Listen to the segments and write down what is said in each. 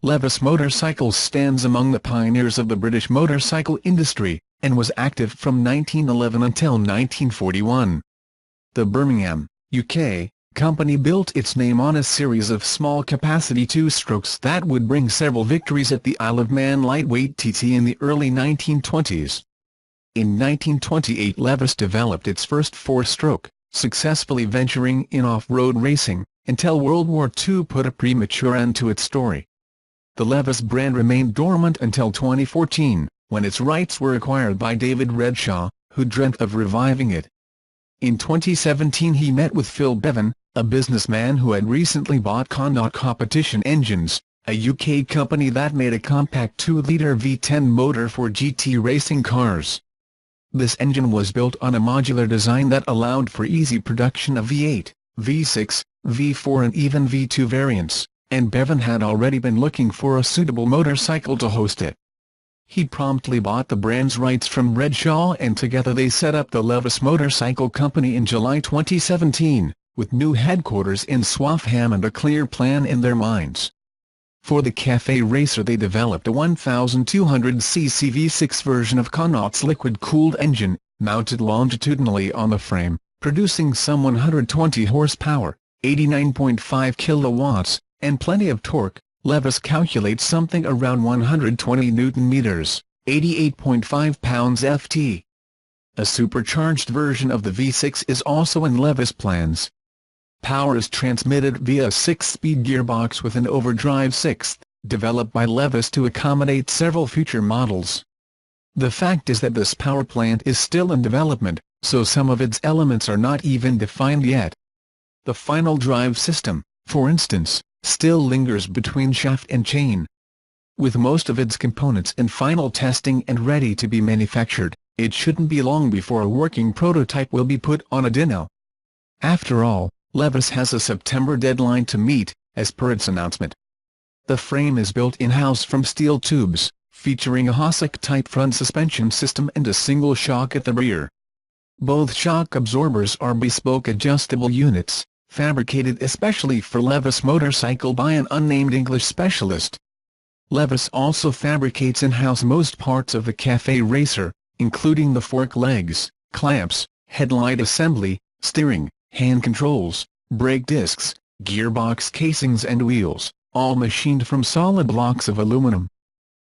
Levis Motorcycles stands among the pioneers of the British motorcycle industry, and was active from 1911 until 1941. The Birmingham, UK, company built its name on a series of small-capacity two-strokes that would bring several victories at the Isle of Man lightweight TT in the early 1920s. In 1928 Levis developed its first four-stroke, successfully venturing in off-road racing, until World War II put a premature end to its story. The Levis brand remained dormant until 2014, when its rights were acquired by David Redshaw, who dreamt of reviving it. In 2017 he met with Phil Bevan, a businessman who had recently bought Connaught Competition Engines, a UK company that made a compact 2-litre V10 motor for GT racing cars. This engine was built on a modular design that allowed for easy production of V8, V6, V4 and even V2 variants, and Bevan had already been looking for a suitable motorcycle to host it. He promptly bought the brand's rights from Redshaw and together they set up the Levis Motorcycle Company in July 2017, with new headquarters in Swaffham and a clear plan in their minds. For the Café Racer they developed a 1200cc V6 version of Connaught's liquid-cooled engine, mounted longitudinally on the frame, producing some 120 horsepower, 89.5 kilowatts, and plenty of torque. Levis calculates something around 120 Nm, 88.5 pounds-ft. A supercharged version of the V6 is also in Levis plans. Power is transmitted via a 6-speed gearbox with an overdrive sixth, developed by Levis to accommodate several future models. The fact is that this power plant is still in development, so some of its elements are not even defined yet. The final drive system, for instance, still lingers between shaft and chain. With most of its components in final testing and ready to be manufactured, it shouldn't be long before a working prototype will be put on a dyno. After all, Levis has a September deadline to meet, as per its announcement. The frame is built in-house from steel tubes, featuring a Hossack-type front suspension system and a single shock at the rear. Both shock absorbers are bespoke adjustable units, fabricated especially for Levis Motorcycle by an unnamed English specialist. Levis also fabricates in-house most parts of the Café Racer, including the fork legs, clamps, headlight assembly, steering, hand controls, brake discs, gearbox casings and wheels, all machined from solid blocks of aluminum.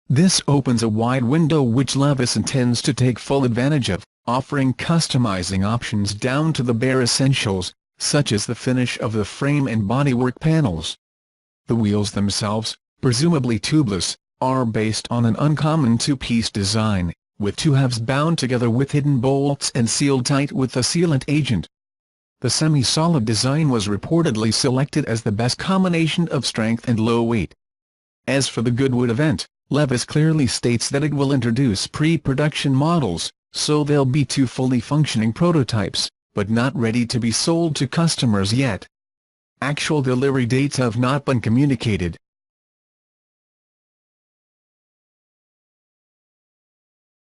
This opens a wide window which Levis intends to take full advantage of, offering customizing options down to the bare essentials, such as the finish of the frame and bodywork panels. The wheels themselves, presumably tubeless, are based on an uncommon two-piece design, with two halves bound together with hidden bolts and sealed tight with a sealant agent. The semi-solid design was reportedly selected as the best combination of strength and low weight. As for the Goodwood event, Levis clearly states that it will introduce pre-production models, so there'll be two fully functioning prototypes, but not ready to be sold to customers yet. Actual delivery dates have not been communicated,